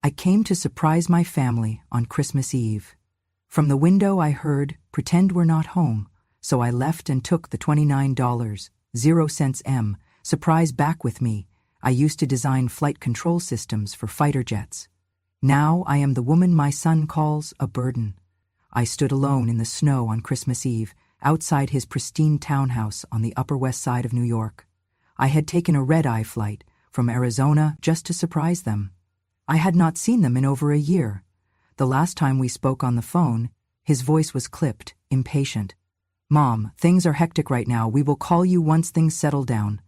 I came to surprise my family on Christmas Eve. From the window I heard, "Pretend we're not home," so I left and took the $29.00 surprise back with me. I used to design flight control systems for fighter jets. Now I am the woman my son calls a burden. I stood alone in the snow on Christmas Eve, outside his pristine townhouse on the Upper West Side of New York. I had taken a red-eye flight from Arizona just to surprise them. I had not seen them in over a year. The last time we spoke on the phone, his voice was clipped, impatient. "Mom, things are hectic right now. We will call you once things settle down."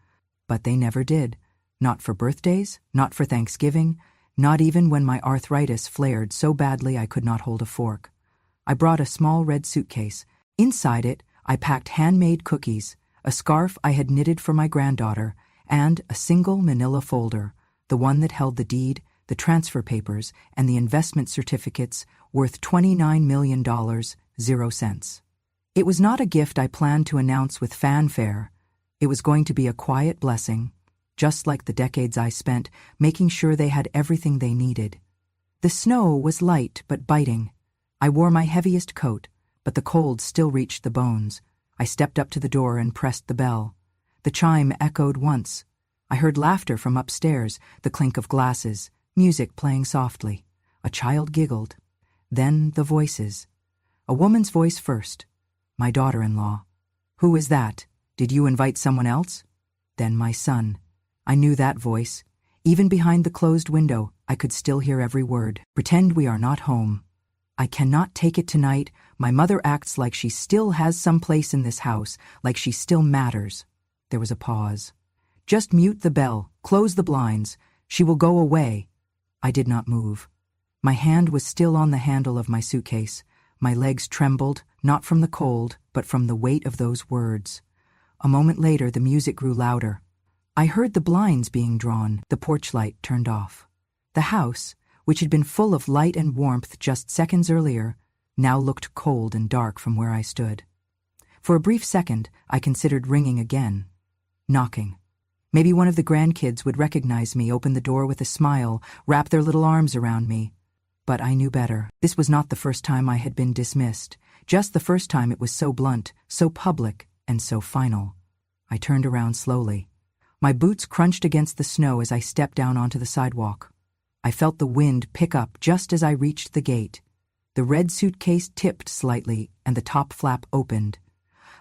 But they never did. Not for birthdays, not for Thanksgiving, not even when my arthritis flared so badly I could not hold a fork. I brought a small red suitcase. Inside it, I packed handmade cookies, a scarf I had knitted for my granddaughter, and a single manila folder, the one that held the deed, the transfer papers, and the investment certificates worth $29 million, 0 cents. It was not a gift I planned to announce with fanfare. It was going to be a quiet blessing, just like the decades I spent making sure they had everything they needed. The snow was light but biting. I wore my heaviest coat, but the cold still reached the bones. I stepped up to the door and pressed the bell. The chime echoed once. I heard laughter from upstairs, the clink of glasses, music playing softly. A child giggled. Then the voices. A woman's voice first. My daughter-in-law. "Who is that? Did you invite someone else?" Then my son. I knew that voice. Even behind the closed window, I could still hear every word. "Pretend we are not home. I cannot take it tonight. My mother acts like she still has some place in this house, like she still matters." There was a pause. "Just mute the bell, close the blinds. She will go away." I did not move. My hand was still on the handle of my suitcase. My legs trembled, not from the cold, but from the weight of those words. A moment later, the music grew louder. I heard the blinds being drawn, the porch light turned off. The house, which had been full of light and warmth just seconds earlier, now looked cold and dark from where I stood. For a brief second, I considered ringing again. Knocking. Maybe one of the grandkids would recognize me, open the door with a smile, wrap their little arms around me. But I knew better. This was not the first time I had been dismissed. Just the first time it was so blunt, so public, and so final. I turned around slowly. My boots crunched against the snow as I stepped down onto the sidewalk. I felt the wind pick up just as I reached the gate. The red suitcase tipped slightly, and the top flap opened.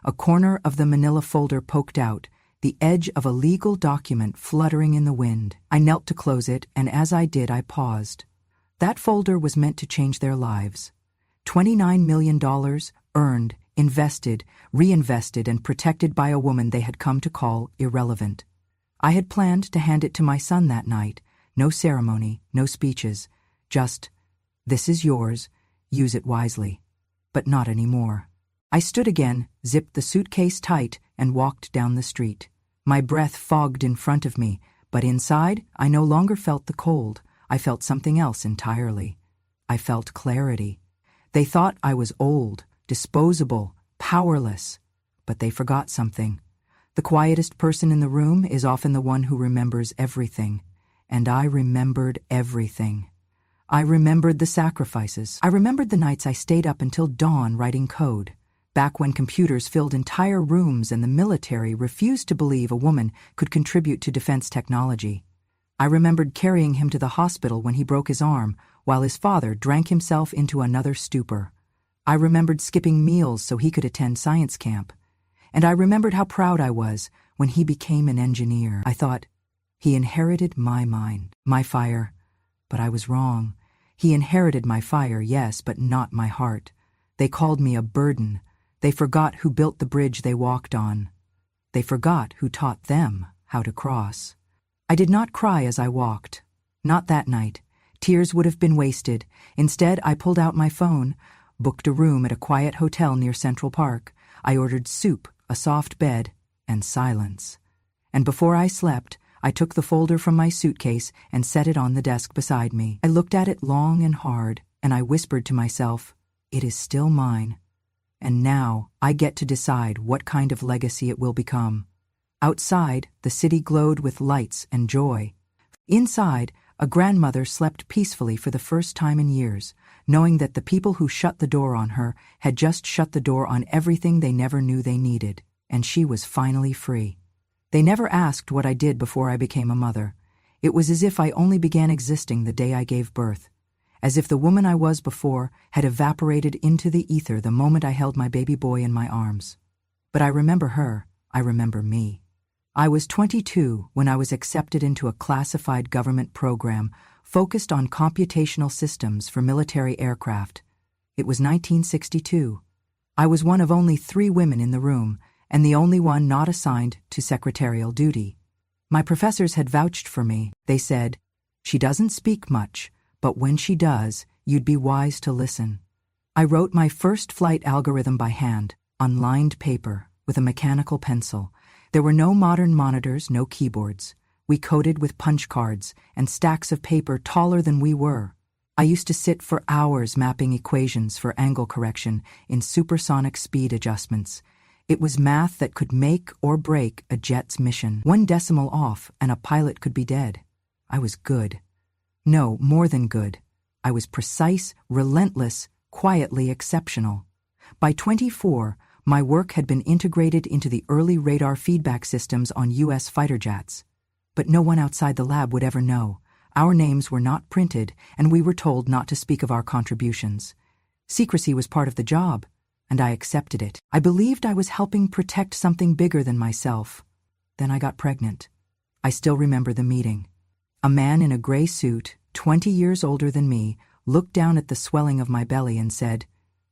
A corner of the manila folder poked out, the edge of a legal document fluttering in the wind. I knelt to close it, and as I did, I paused. That folder was meant to change their lives. $29 million earned, invested, reinvested, and protected by a woman they had come to call irrelevant. I had planned to hand it to my son that night. No ceremony, no speeches. Just, "This is yours, use it wisely." But not anymore. I stood again, zipped the suitcase tight, and walked down the street. My breath fogged in front of me, but inside I no longer felt the cold. I felt something else entirely. I felt clarity. They thought I was old, disposable, powerless. But they forgot something. The quietest person in the room is often the one who remembers everything. And I remembered everything. I remembered the sacrifices. I remembered the nights I stayed up until dawn writing code. Back when computers filled entire rooms and the military refused to believe a woman could contribute to defense technology. I remembered carrying him to the hospital when he broke his arm, while his father drank himself into another stupor. I remembered skipping meals so he could attend science camp. And I remembered how proud I was when he became an engineer. I thought, he inherited my mind, my fire. But I was wrong. He inherited my fire, yes, but not my heart. They called me a burden. They forgot who built the bridge they walked on. They forgot who taught them how to cross. I did not cry as I walked. Not that night. Tears would have been wasted. Instead, I pulled out my phone, booked a room at a quiet hotel near Central Park. I ordered soup, a soft bed, and silence. And before I slept, I took the folder from my suitcase and set it on the desk beside me. I looked at it long and hard, and I whispered to myself, "It is still mine. And now I get to decide what kind of legacy it will become." Outside, the city glowed with lights and joy. Inside, A grandmother slept peacefully for the first time in years, knowing that the people who shut the door on her had just shut the door on everything they never knew they needed, and she was finally free. They never asked what I did before I became a mother. It was as if I only began existing the day I gave birth, as if the woman I was before had evaporated into the ether the moment I held my baby boy in my arms. But I remember her, I remember me. I was 22 when I was accepted into a classified government program focused on computational systems for military aircraft. It was 1962. I was one of only 3 women in the room, and the only one not assigned to secretarial duty. My professors had vouched for me. They said, "She doesn't speak much, but when she does, you'd be wise to listen." I wrote my first flight algorithm by hand, on lined paper, with a mechanical pencil. There were no modern monitors, no keyboards. We coded with punch cards and stacks of paper taller than we were. I used to sit for hours mapping equations for angle correction in supersonic speed adjustments. It was math that could make or break a jet's mission. 1 decimal off and a pilot could be dead. I was good. No, more than good. I was precise, relentless, quietly exceptional. By 24, my work had been integrated into the early radar feedback systems on U.S. fighter jets. But no one outside the lab would ever know. Our names were not printed, and we were told not to speak of our contributions. Secrecy was part of the job, and I accepted it. I believed I was helping protect something bigger than myself. Then I got pregnant. I still remember the meeting. A man in a gray suit, 20 years older than me, looked down at the swelling of my belly and said,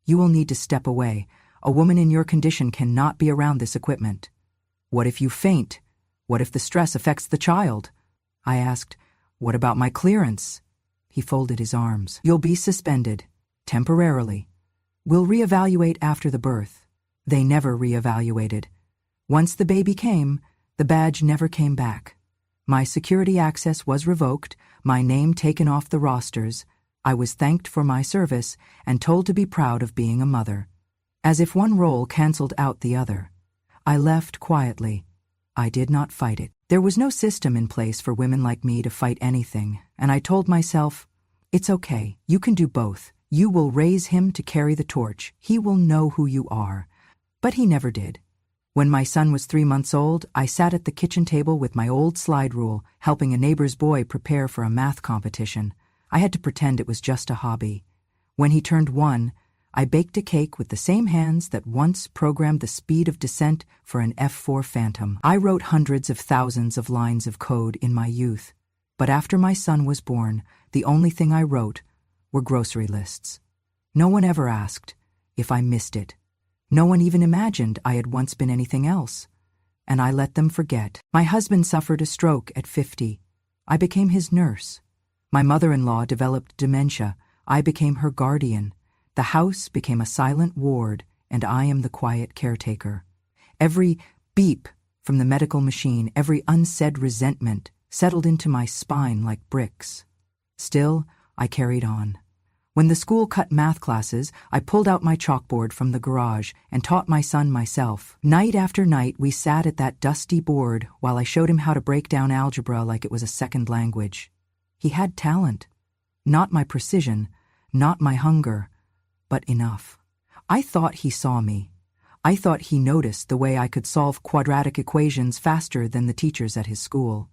"You will need to step away. A woman in your condition cannot be around this equipment." "What if you faint? What if the stress affects the child?" I asked, "What about my clearance?" He folded his arms. "You'll be suspended. Temporarily. We'll reevaluate after the birth." They never reevaluated. Once the baby came, the badge never came back. My security access was revoked, my name taken off the rosters. I was thanked for my service and told to be proud of being a mother. As if one role canceled out the other. I left quietly. I did not fight it. There was no system in place for women like me to fight anything, and I told myself, "It's okay, you can do both. You will raise him to carry the torch. He will know who you are." But he never did. When my son was 3 months old, I sat at the kitchen table with my old slide rule, helping a neighbor's boy prepare for a math competition. I had to pretend it was just a hobby. When he turned 1, I baked a cake with the same hands that once programmed the speed of descent for an F-4 Phantom. I wrote hundreds of thousands of lines of code in my youth. But after my son was born, the only thing I wrote were grocery lists. No one ever asked if I missed it. No one even imagined I had once been anything else. And I let them forget. My husband suffered a stroke at 50. I became his nurse. My mother-in-law developed dementia. I became her guardian. The house became a silent ward, and I am the quiet caretaker. Every beep from the medical machine, every unsaid resentment settled into my spine like bricks. Still, I carried on. When the school cut math classes, I pulled out my chalkboard from the garage and taught my son myself. Night after night, we sat at that dusty board while I showed him how to break down algebra like it was a second language. He had talent. Not my precision, not my hunger, but enough. I thought he saw me. I thought he noticed the way I could solve quadratic equations faster than the teachers at his school.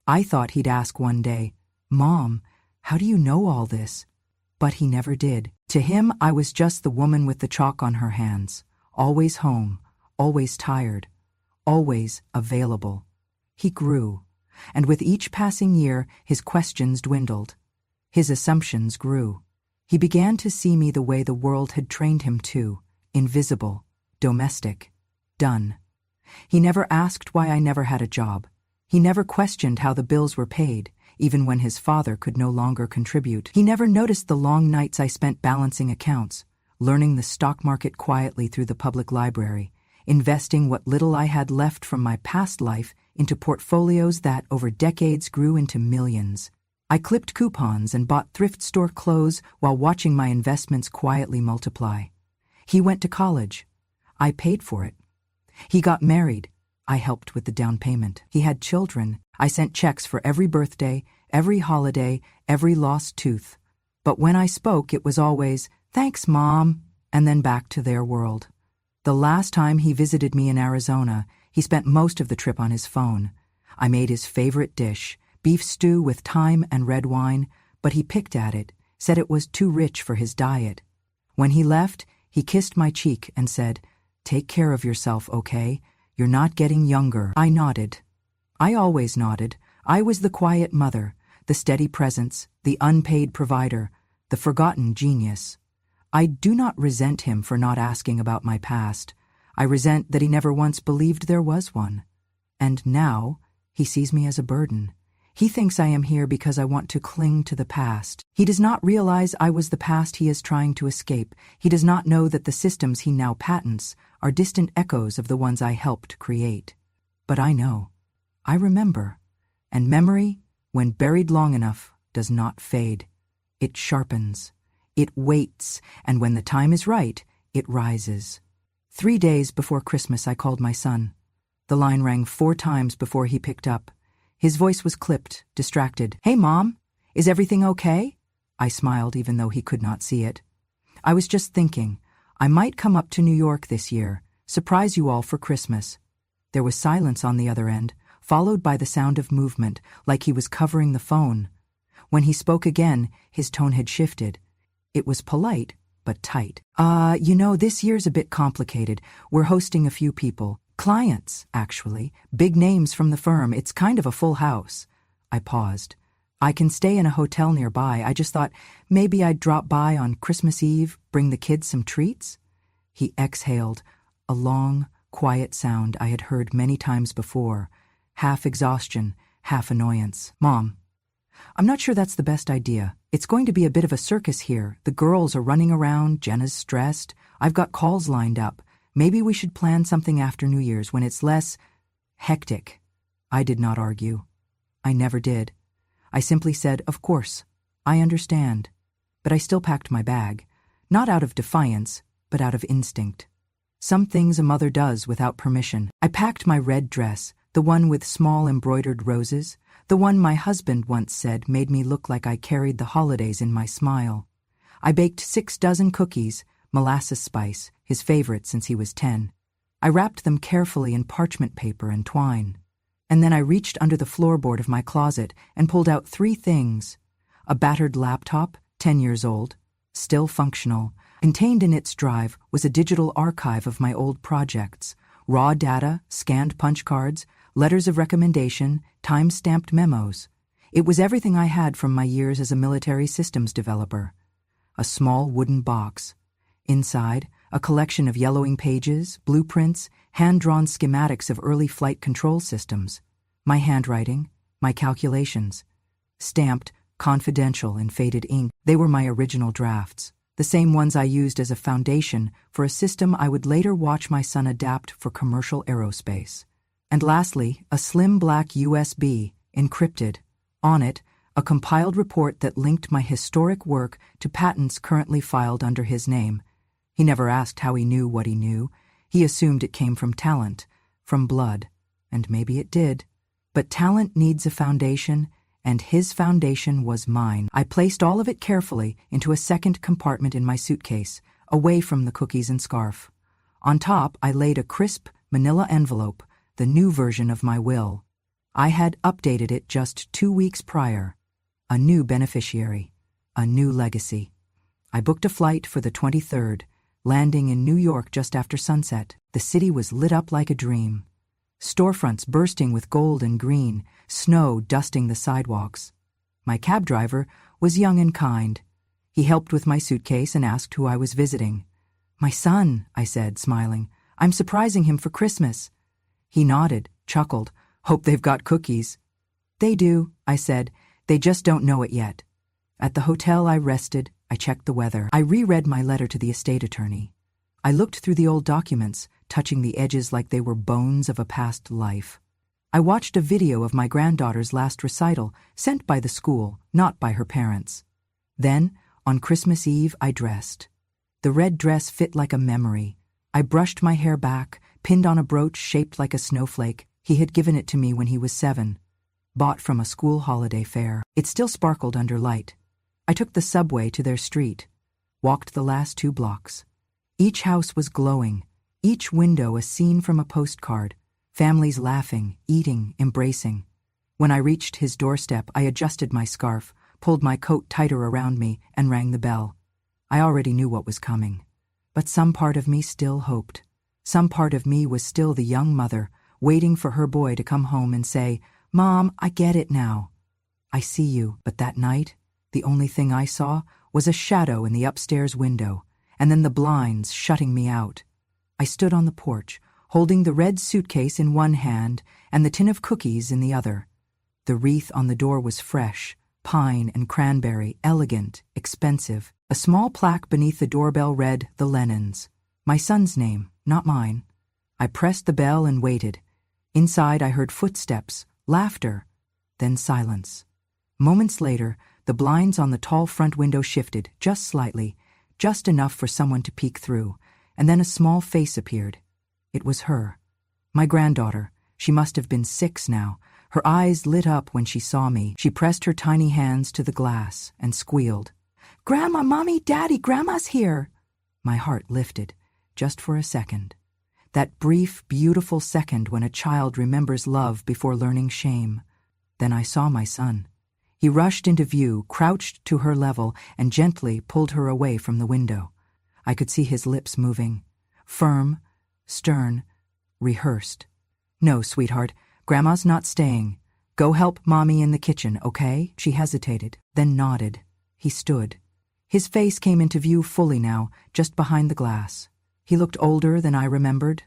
I thought he'd ask one day, "Mom, how do you know all this?" But he never did. To him, I was just the woman with the chalk on her hands, always home, always tired, always available. He grew, and with each passing year, his questions dwindled. His assumptions grew. He began to see me the way the world had trained him to, invisible, domestic, done. He never asked why I never had a job. He never questioned how the bills were paid, even when his father could no longer contribute. He never noticed the long nights I spent balancing accounts, learning the stock market quietly through the public library, investing what little I had left from my past life into portfolios that over decades grew into millions. I clipped coupons and bought thrift store clothes while watching my investments quietly multiply. He went to college. I paid for it. He got married. I helped with the down payment. He had children. I sent checks for every birthday, every holiday, every lost tooth. But when I spoke, it was always, "Thanks, Mom," and then back to their world. The last time he visited me in Arizona, he spent most of the trip on his phone. I made his favorite dish, beef stew with thyme and red wine, but he picked at it, said it was too rich for his diet. When he left, he kissed my cheek and said, "Take care of yourself, okay? You're not getting younger." I nodded. I always nodded. I was the quiet mother, the steady presence, the unpaid provider, the forgotten genius. I do not resent him for not asking about my past. I resent that he never once believed there was one. And now, he sees me as a burden. He thinks I am here because I want to cling to the past. He does not realize I was the past he is trying to escape. He does not know that the systems he now patents are distant echoes of the ones I helped create. But I know. I remember. And memory, when buried long enough, does not fade. It sharpens. It waits, and when the time is right, it rises. 3 days before Christmas, I called my son. The line rang 4 times before he picked up. His voice was clipped, distracted. "Hey, Mom, is everything okay?" I smiled even though he could not see it. "I was just thinking, I might come up to New York this year, surprise you all for Christmas." There was silence on the other end, followed by the sound of movement, like he was covering the phone. When he spoke again, his tone had shifted. It was polite, but tight. This year's a bit complicated. We're hosting a few people. Clients, actually. Big names from the firm. It's kind of a full house." I paused. "I can stay in a hotel nearby. I just thought maybe I'd drop by on Christmas Eve, bring the kids some treats." He exhaled, a long, quiet sound I had heard many times before, half exhaustion, half annoyance. "Mom, I'm not sure that's the best idea. It's going to be a bit of a circus here. The girls are running around, Jenna's stressed. I've got calls lined up. Maybe we should plan something after New Year's when it's less hectic." I did not argue. I never did. I simply said, "Of course, I understand." But I still packed my bag, not out of defiance, but out of instinct. Some things a mother does without permission. I packed my red dress, the one with small embroidered roses, the one my husband once said made me look like I carried the holidays in my smile. I baked 6 dozen cookies, molasses spice, his favorite since he was 10. I wrapped them carefully in parchment paper and twine. And then I reached under the floorboard of my closet and pulled out 3 things. A battered laptop, 10 years old, still functional. Contained in its drive was a digital archive of my old projects, raw data, scanned punch cards, letters of recommendation, time-stamped memos. It was everything I had from my years as a military systems developer. A small wooden box. Inside, a collection of yellowing pages, blueprints, hand-drawn schematics of early flight control systems. My handwriting, my calculations. Stamped, confidential in faded ink. They were my original drafts, the same ones I used as a foundation for a system I would later watch my son adapt for commercial aerospace. And lastly, a slim black USB, encrypted. On it, a compiled report that linked my historic work to patents currently filed under his name. He never asked how he knew what he knew. He assumed it came from talent, from blood, and maybe it did. But talent needs a foundation, and his foundation was mine. I placed all of it carefully into a second compartment in my suitcase, away from the cookies and scarf. On top, I laid a crisp, manila envelope, the new version of my will. I had updated it just 2 weeks prior. A new beneficiary, a new legacy. I booked a flight for the 23rd, landing in New York just after sunset. The city was lit up like a dream. Storefronts bursting with gold and green, snow dusting the sidewalks. My cab driver was young and kind. He helped with my suitcase and asked who I was visiting. "My son," I said, smiling. "I'm surprising him for Christmas." He nodded, chuckled. "Hope they've got cookies." "They do," I said. "They just don't know it yet." At the hotel I rested. I checked the weather. I reread my letter to the estate attorney. I looked through the old documents, touching the edges like they were bones of a past life. I watched a video of my granddaughter's last recital, sent by the school, not by her parents. Then, on Christmas Eve, I dressed. The red dress fit like a memory. I brushed my hair back, pinned on a brooch shaped like a snowflake. He had given it to me when he was 7. bought from a school holiday fair. It still sparkled under light. I took the subway to their street, walked the last 2 blocks. Each house was glowing, each window a scene from a postcard, families laughing, eating, embracing. When I reached his doorstep, I adjusted my scarf, pulled my coat tighter around me, and rang the bell. I already knew what was coming. But some part of me still hoped. Some part of me was still the young mother, waiting for her boy to come home and say, "Mom, I get it now. I see you." But that night, the only thing I saw was a shadow in the upstairs window, and then the blinds shutting me out. I stood on the porch, holding the red suitcase in one hand and the tin of cookies in the other. The wreath on the door was fresh, pine and cranberry, elegant, expensive. A small plaque beneath the doorbell read, "The Lennons." My son's name, not mine. I pressed the bell and waited. Inside I heard footsteps, laughter, then silence. Moments later, the blinds on the tall front window shifted, just slightly, just enough for someone to peek through, and then a small face appeared. It was her. My granddaughter. She must have been 6 now. Her eyes lit up when she saw me. She pressed her tiny hands to the glass and squealed, "Grandma, Mommy, Daddy, Grandma's here." My heart lifted, just for a second. That brief, beautiful second when a child remembers love before learning shame. Then I saw my son. He rushed into view, crouched to her level, and gently pulled her away from the window. I could see his lips moving. Firm, stern, rehearsed. "No, sweetheart, Grandma's not staying. Go help Mommy in the kitchen, okay?" She hesitated, then nodded. He stood. His face came into view fully now, just behind the glass. He looked older than I remembered.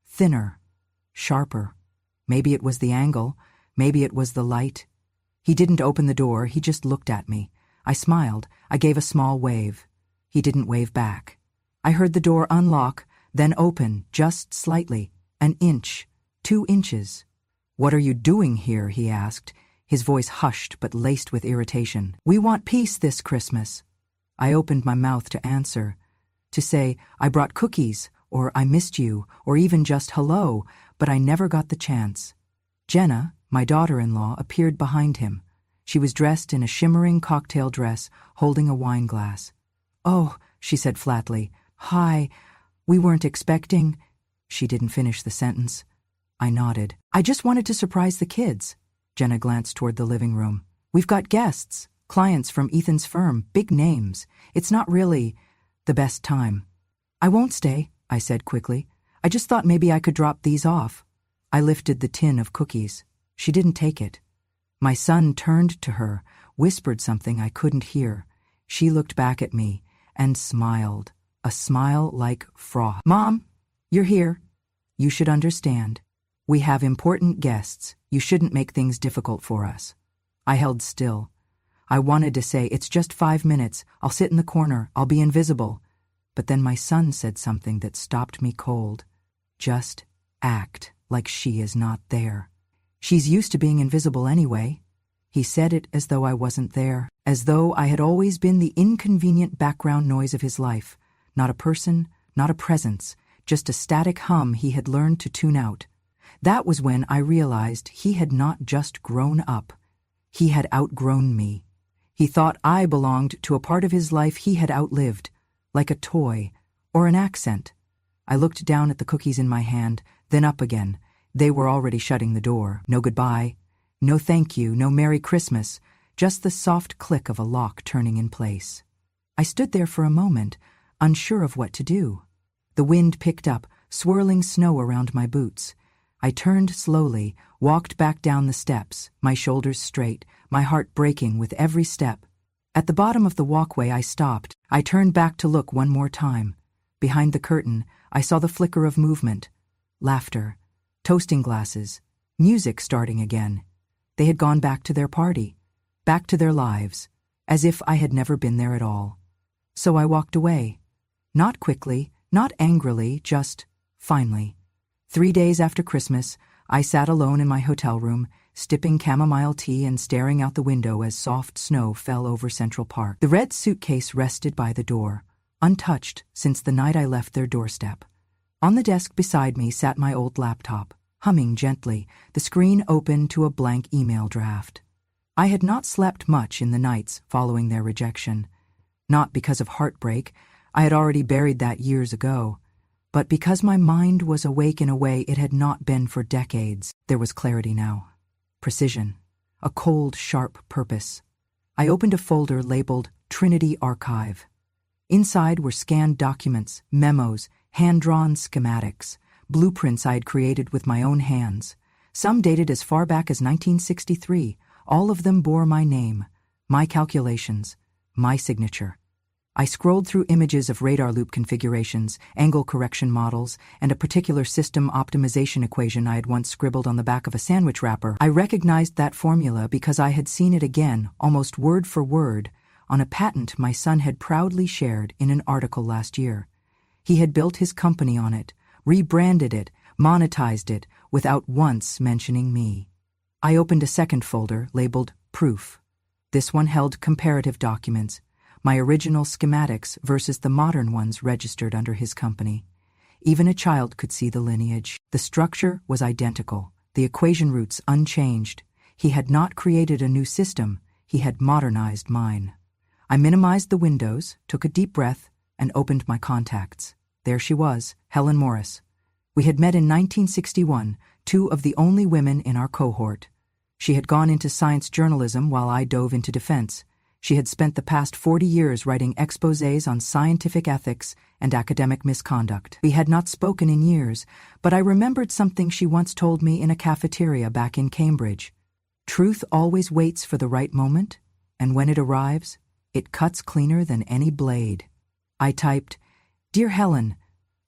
Thinner. Sharper. Maybe it was the angle. Maybe it was the light. He didn't open the door, he just looked at me. I smiled. I gave a small wave. He didn't wave back. I heard the door unlock, then open, just slightly. An inch. 2 inches. "What are you doing here?" he asked, his voice hushed but laced with irritation. "We want peace this Christmas." I opened my mouth to answer, to say, "I brought cookies," or "I missed you," or even just "hello," but I never got the chance. Jenna, my daughter-in-law, appeared behind him. She was dressed in a shimmering cocktail dress, holding a wine glass. "Oh," she said flatly, "hi, we weren't expecting—" She didn't finish the sentence. I nodded. "I just wanted to surprise the kids." Jenna glanced toward the living room. "We've got guests, clients from Ethan's firm, big names. It's not really the best time." "I won't stay," I said quickly. "I just thought maybe I could drop these off." I lifted the tin of cookies. She didn't take it. My son turned to her, whispered something I couldn't hear. She looked back at me and smiled, a smile like froth. "Mom, you're here. You should understand. We have important guests. You shouldn't make things difficult for us." I held still. I wanted to say, "It's just 5 minutes. I'll sit in the corner. I'll be invisible." But then my son said something that stopped me cold. "Just act like she is not there. She's used to being invisible anyway." He said it as though I wasn't there, as though I had always been the inconvenient background noise of his life. Not a person, not a presence, just a static hum he had learned to tune out. That was when I realized he had not just grown up. He had outgrown me. He thought I belonged to a part of his life he had outlived, like a toy or an accent. I looked down at the cookies in my hand, then up again. They were already shutting the door. No goodbye, no thank you, no Merry Christmas, just the soft click of a lock turning in place. I stood there for a moment, unsure of what to do. The wind picked up, swirling snow around my boots. I turned slowly, walked back down the steps, my shoulders straight, my heart breaking with every step. At the bottom of the walkway I stopped. I turned back to look one more time. Behind the curtain, I saw the flicker of movement. Laughter. Toasting glasses. Music starting again. They had gone back to their party. Back to their lives. As if I had never been there at all. So I walked away. Not quickly, not angrily, just finally. 3 days after Christmas, I sat alone in my hotel room, sipping chamomile tea and staring out the window as soft snow fell over Central Park. The red suitcase rested by the door, untouched since the night I left their doorstep. On the desk beside me sat my old laptop. Humming gently, the screen opened to a blank email draft. I had not slept much in the nights following their rejection. Not because of heartbreak, I had already buried that years ago, but because my mind was awake in a way it had not been for decades. There was clarity now. Precision. A cold, sharp purpose. I opened a folder labeled Trinity Archive. Inside were scanned documents, memos, hand-drawn schematics, blueprints I had created with my own hands. Some dated as far back as 1963. All of them bore my name, my calculations, my signature. I scrolled through images of radar loop configurations, angle correction models, and a particular system optimization equation I had once scribbled on the back of a sandwich wrapper. I recognized that formula because I had seen it again, almost word for word, on a patent my son had proudly shared in an article last year. He had built his company on it, rebranded it, monetized it, without once mentioning me. I opened a second folder labeled Proof. This one held comparative documents, my original schematics versus the modern ones registered under his company. Even a child could see the lineage. The structure was identical, the equation roots unchanged. He had not created a new system, he had modernized mine. I minimized the windows, took a deep breath, and opened my contacts. There she was, Helen Morris. We had met in 1961, two of the only women in our cohort. She had gone into science journalism while I dove into defense. She had spent the past 40 years writing exposés on scientific ethics and academic misconduct. We had not spoken in years, but I remembered something she once told me in a cafeteria back in Cambridge. Truth always waits for the right moment, and when it arrives, it cuts cleaner than any blade. I typed, "Dear Helen,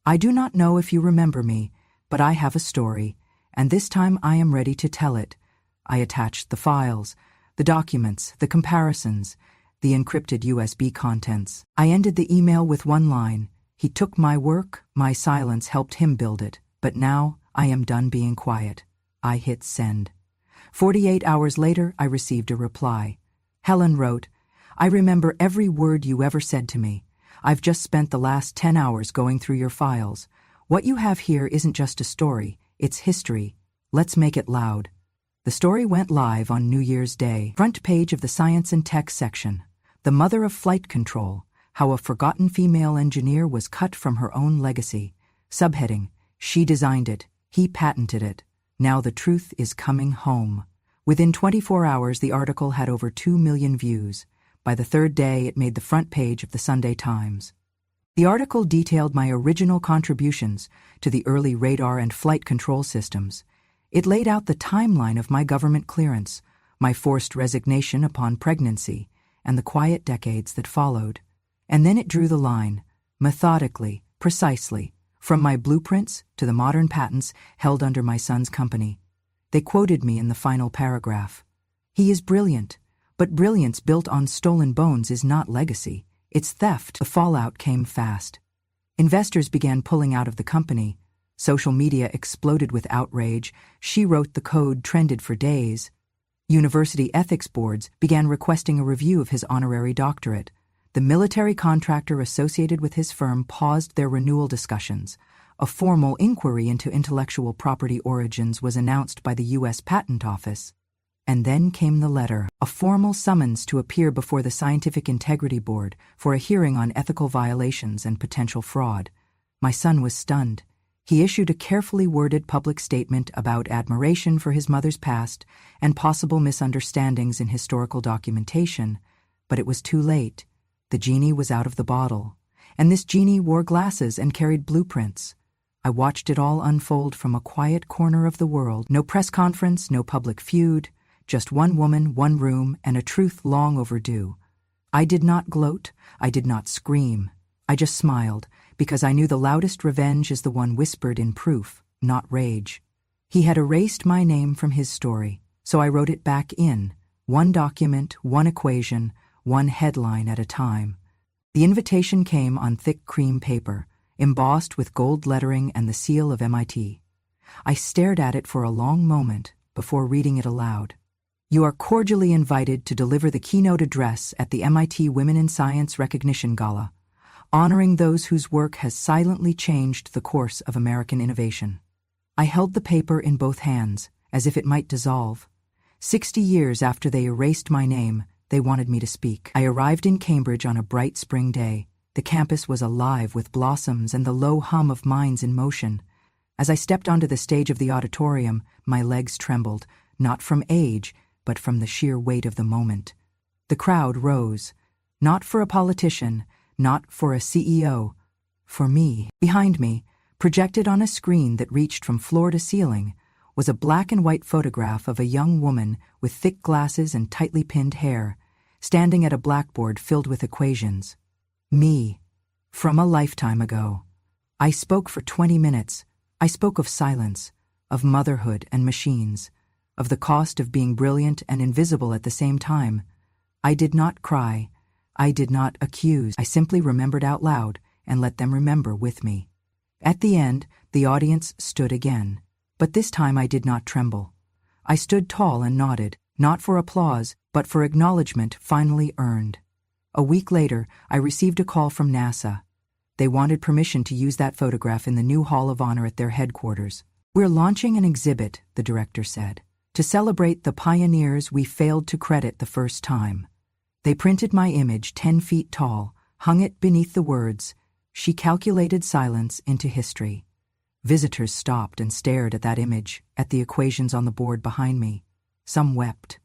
I do not know if you remember me, but I have a story, and this time I am ready to tell it." I attached the files, the documents, the comparisons, the encrypted USB contents. I ended the email with one line: "He took my work, my silence helped him build it, but now I am done being quiet." I hit send. 48 hours later, I received a reply. Helen wrote, "I remember every word you ever said to me. I've just spent the last 10 hours going through your files. What you have here isn't just a story, it's history. Let's make it loud." The story went live on New Year's Day. Front page of the Science and Tech section. The mother of flight control, how a forgotten female engineer was cut from her own legacy. Subheading, "She designed it, he patented it. Now the truth is coming home." Within 24 hours, the article had over 2 million views. By the third day, it made the front page of the Sunday Times. The article detailed my original contributions to the early radar and flight control systems. It laid out the timeline of my government clearance, my forced resignation upon pregnancy, and the quiet decades that followed. And then it drew the line, methodically, precisely, from my blueprints to the modern patents held under my son's company. They quoted me in the final paragraph. "He is brilliant, but brilliance built on stolen bones is not legacy, it's theft." The fallout came fast. Investors began pulling out of the company. Social media exploded with outrage. "She wrote the code" trended for days. University ethics boards began requesting a review of his honorary doctorate. The military contractor associated with his firm paused their renewal discussions. A formal inquiry into intellectual property origins was announced by the U.S. Patent Office. And then came the letter, a formal summons to appear before the Scientific Integrity Board for a hearing on ethical violations and potential fraud. My son was stunned. He issued a carefully worded public statement about admiration for his mother's past and possible misunderstandings in historical documentation, but it was too late. The genie was out of the bottle, and this genie wore glasses and carried blueprints. I watched it all unfold from a quiet corner of the world. No press conference, no public feud, just one woman, one room, and a truth long overdue. I did not gloat, I did not scream. I just smiled, because I knew the loudest revenge is the one whispered in proof, not rage. He had erased my name from his story, so I wrote it back in, one document, one equation, one headline at a time. The invitation came on thick cream paper, embossed with gold lettering and the seal of MIT. I stared at it for a long moment before reading it aloud. "You are cordially invited to deliver the keynote address at the MIT Women in Science Recognition Gala, honoring those whose work has silently changed the course of American innovation." I held the paper in both hands, as if it might dissolve. 60 years after they erased my name, they wanted me to speak. I arrived in Cambridge on a bright spring day. The campus was alive with blossoms and the low hum of minds in motion. As I stepped onto the stage of the auditorium, my legs trembled, not from age, but from the sheer weight of the moment. The crowd rose, not for a politician, not for a CEO, for me. Behind me, projected on a screen that reached from floor to ceiling, was a black and white photograph of a young woman with thick glasses and tightly pinned hair, standing at a blackboard filled with equations. Me, from a lifetime ago. I spoke for 20 minutes. I spoke of silence, of motherhood and machines, of the cost of being brilliant and invisible at the same time. I did not cry. I did not accuse. I simply remembered out loud and let them remember with me. At the end, the audience stood again. But this time I did not tremble. I stood tall and nodded, not for applause, but for acknowledgement finally earned. A week later, I received a call from NASA. They wanted permission to use that photograph in the new Hall of Honor at their headquarters. "We're launching an exhibit," the director said, "to celebrate the pioneers we failed to credit the first time." They printed my image 10 feet tall, hung it beneath the words, "She calculated silence into history." Visitors stopped and stared at that image, at the equations on the board behind me. Some wept.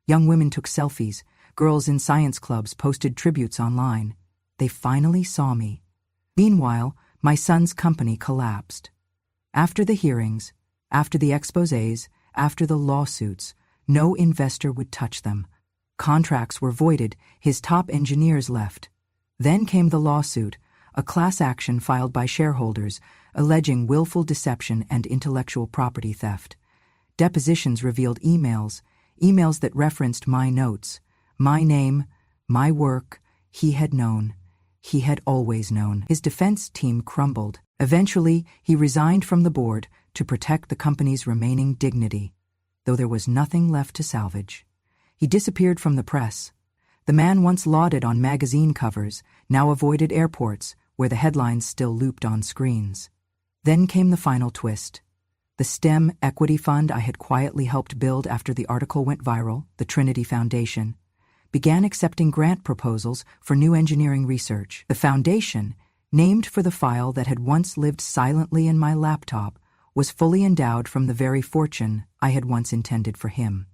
Young women took selfies. Girls in science clubs posted tributes online. They finally saw me. Meanwhile, my son's company collapsed. After the hearings, after the exposés, after the lawsuits, no investor would touch them. Contracts were voided, his top engineers left. Then came the lawsuit, a class action filed by shareholders, alleging willful deception and intellectual property theft. Depositions revealed emails that referenced my notes, my name, my work. He had known. He had always known. His defense team crumbled. Eventually, he resigned from the board to protect the company's remaining dignity, though there was nothing left to salvage. He disappeared from the press. The man once lauded on magazine covers now avoided airports where the headlines still looped on screens. Then came the final twist. The STEM equity fund I had quietly helped build after the article went viral, the Trinity Foundation, began accepting grant proposals for new engineering research. The foundation, named for the file that had once lived silently in my laptop, was fully endowed from the very fortune I had once intended for him.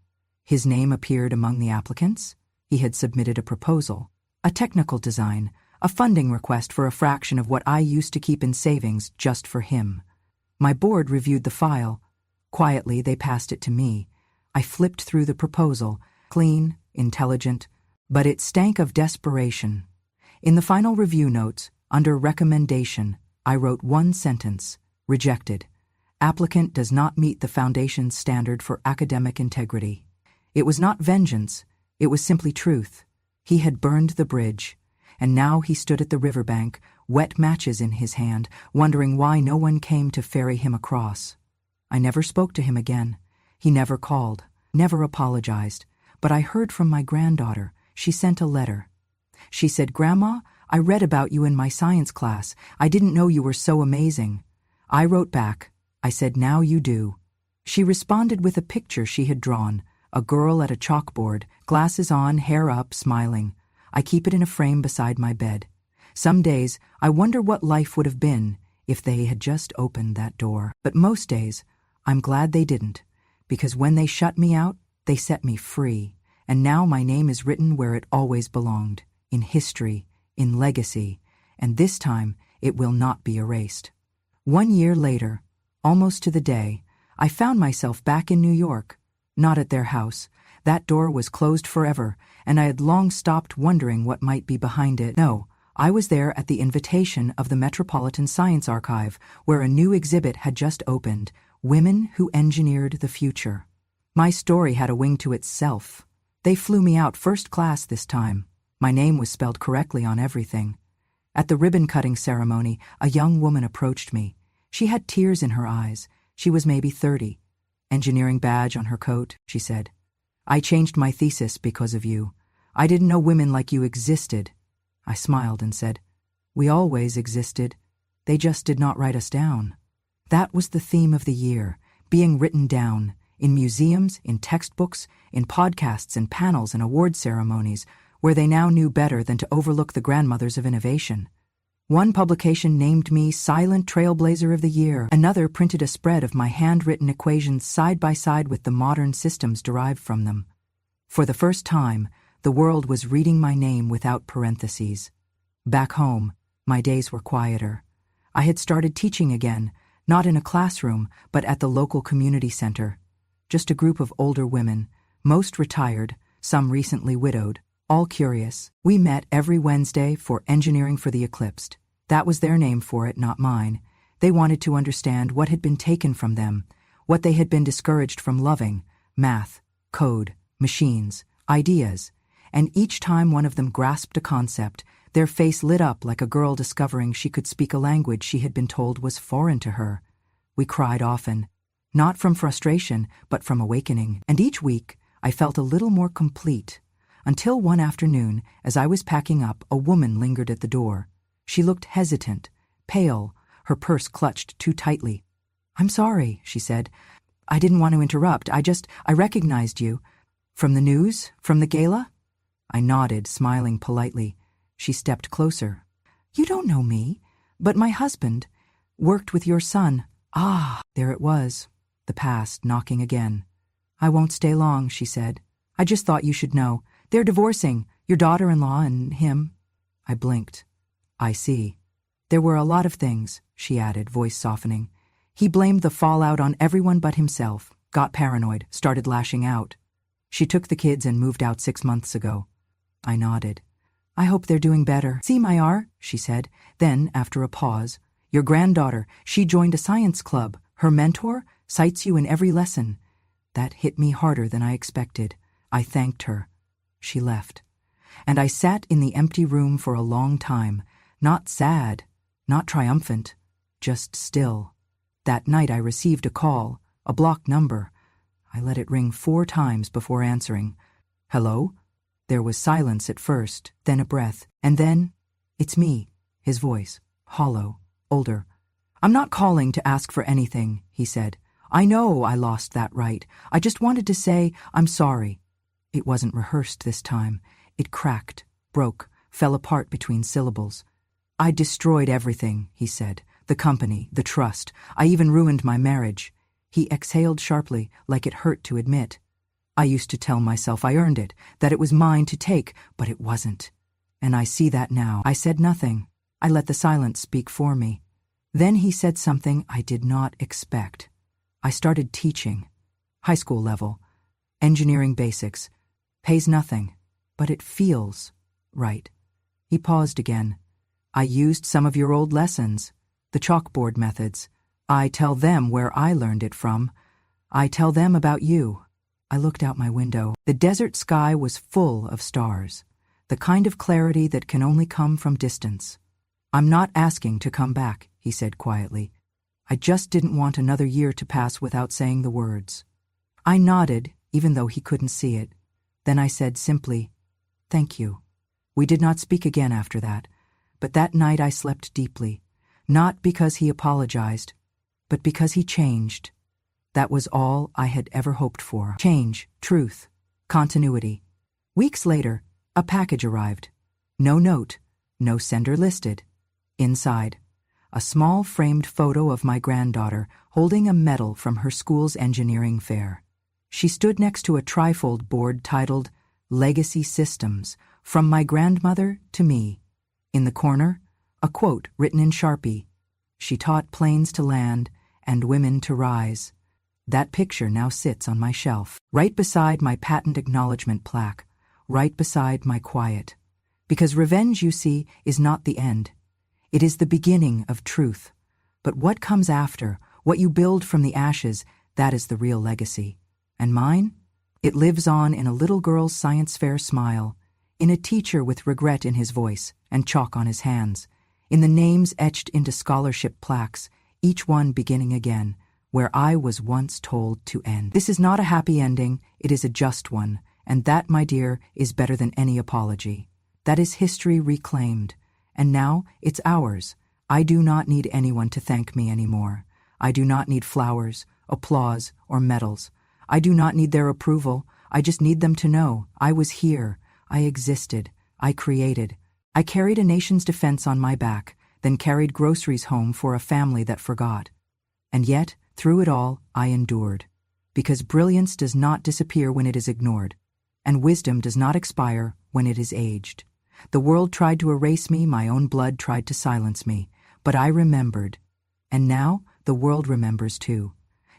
His name appeared among the applicants. He had submitted a proposal, a technical design, a funding request for a fraction of what I used to keep in savings just for him. My board reviewed the file. Quietly, they passed it to me. I flipped through the proposal, clean, intelligent, but it stank of desperation. In the final review notes, under recommendation, I wrote one sentence: rejected. Applicant does not meet the foundation's standard for academic integrity. It was not vengeance, it was simply truth. He had burned the bridge, and now he stood at the riverbank, wet matches in his hand, wondering why no one came to ferry him across. I never spoke to him again. He never called, never apologized, but I heard from my granddaughter. She sent a letter. She said, "Grandma, I read about you in my science class. I didn't know you were so amazing." I wrote back. I said, "Now you do." She responded with a picture she had drawn, a girl at a chalkboard, glasses on, hair up, smiling. I keep it in a frame beside my bed. Some days, I wonder what life would have been if they had just opened that door. But most days, I'm glad they didn't, because when they shut me out, they set me free. And now my name is written where it always belonged, in history, in legacy, and this time it will not be erased. 1 year later, almost to the day, I found myself back in New York, not at their house. That door was closed forever, and I had long stopped wondering what might be behind it. No, I was there at the invitation of the Metropolitan Science Archive, where a new exhibit had just opened, Women Who Engineered the Future. My story had a wing to itself. They flew me out first class this time. My name was spelled correctly on everything. At the ribbon-cutting ceremony, a young woman approached me. She had tears in her eyes. She was maybe 30. Engineering badge on her coat, she said. "I changed my thesis because of you. I didn't know women like you existed." I smiled and said, "We always existed. They just did not write us down." That was the theme of the year, being written down, in museums, in textbooks, in podcasts and panels and award ceremonies, where they now knew better than to overlook the grandmothers of innovation. One publication named me Silent Trailblazer of the Year. Another printed a spread of my handwritten equations side by side with the modern systems derived from them. For the first time, the world was reading my name without parentheses. Back home, my days were quieter. I had started teaching again, not in a classroom, but at the local community center. Just a group of older women, most retired, some recently widowed, all curious. We met every Wednesday for Engineering for the Eclipsed. That was their name for it, not mine. They wanted to understand what had been taken from them, what they had been discouraged from loving: math, code, machines, ideas. And each time one of them grasped a concept, their face lit up like a girl discovering she could speak a language she had been told was foreign to her. We cried often, not from frustration, but from awakening. And each week, I felt a little more complete. Until one afternoon, as I was packing up, a woman lingered at the door. She looked hesitant, pale, her purse clutched too tightly. "I'm sorry," she said. "I didn't want to interrupt. I recognized you. From the news? From the gala?" I nodded, smiling politely. She stepped closer. "You don't know me, but my husband worked with your son." Ah, there it was, the past knocking again. "I won't stay long," she said. "I just thought you should know. They're divorcing, your daughter-in-law and him." I blinked. "I see." "There were a lot of things," she added, voice softening. "He blamed the fallout on everyone but himself, got paranoid, started lashing out. She took the kids and moved out 6 months ago." I nodded. "I hope they're doing better." "See, Mayar," she said. Then, after a pause, "Your granddaughter, she joined a science club. Her mentor cites you in every lesson." That hit me harder than I expected. I thanked her. She left. And I sat in the empty room for a long time, not sad, not triumphant, just still. That night I received a call, a blocked number. I let it ring 4 times before answering. "Hello?" There was silence at first, then a breath, and then, "It's me," his voice, hollow, older. "I'm not calling to ask for anything," he said. "I know I lost that right. I just wanted to say I'm sorry." It wasn't rehearsed this time. It cracked, broke, fell apart between syllables. "I destroyed everything," he said. "The company, the trust. I even ruined my marriage." He exhaled sharply, like it hurt to admit. "I used to tell myself I earned it, that it was mine to take, but it wasn't. And I see that now." I said nothing. I let the silence speak for me. Then he said something I did not expect. "I started teaching. High school level. Engineering basics. Pays nothing, but it feels right." He paused again. "I used some of your old lessons, the chalkboard methods. I tell them where I learned it from. I tell them about you." I looked out my window. The desert sky was full of stars, the kind of clarity that can only come from distance. "I'm not asking to come back," he said quietly. "I just didn't want another year to pass without saying the words." I nodded, even though he couldn't see it. Then I said simply, "Thank you." We did not speak again after that, but that night I slept deeply, not because he apologized, but because he changed. That was all I had ever hoped for. Change, truth, continuity. Weeks later, a package arrived. No note, no sender listed. Inside, a small framed photo of my granddaughter holding a medal from her school's engineering fair. She stood next to a trifold board titled Legacy Systems, From My Grandmother to Me. In the corner, a quote written in Sharpie: "She taught planes to land and women to rise." That picture now sits on my shelf, right beside my patent acknowledgement plaque, right beside my quiet. Because revenge, you see, is not the end. It is the beginning of truth. But what comes after, what you build from the ashes, that is the real legacy. And mine? It lives on in a little girl's science fair smile, in a teacher with regret in his voice and chalk on his hands, in the names etched into scholarship plaques, each one beginning again, where I was once told to end. This is not a happy ending, it is a just one, and that, my dear, is better than any apology. That is history reclaimed, and now it's ours. I do not need anyone to thank me anymore. I do not need flowers, applause, or medals. I do not need their approval. I just need them to know I was here, I existed, I created. I carried a nation's defense on my back, then carried groceries home for a family that forgot. And yet, through it all, I endured. Because brilliance does not disappear when it is ignored, and wisdom does not expire when it is aged. The world tried to erase me, my own blood tried to silence me, but I remembered. And now, the world remembers too.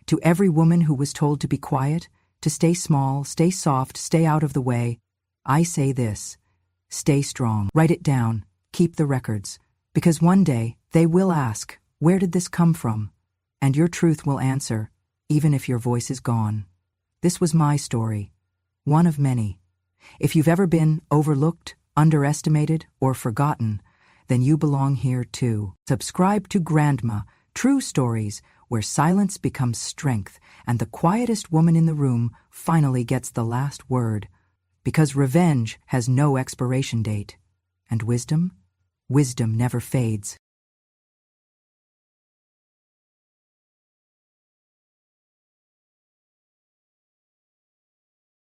To every woman who was told to be quiet, to stay small, stay soft, stay out of the way, I say this: stay strong. Write it down, keep the records, because one day they will ask, where did this come from? And your truth will answer, even if your voice is gone. This was my story, one of many. If you've ever been overlooked, underestimated, or forgotten, then you belong here too. Subscribe to Grandma, True Stories, where silence becomes strength and the quietest woman in the room finally gets the last word. Because revenge has no expiration date. And wisdom? Wisdom never fades.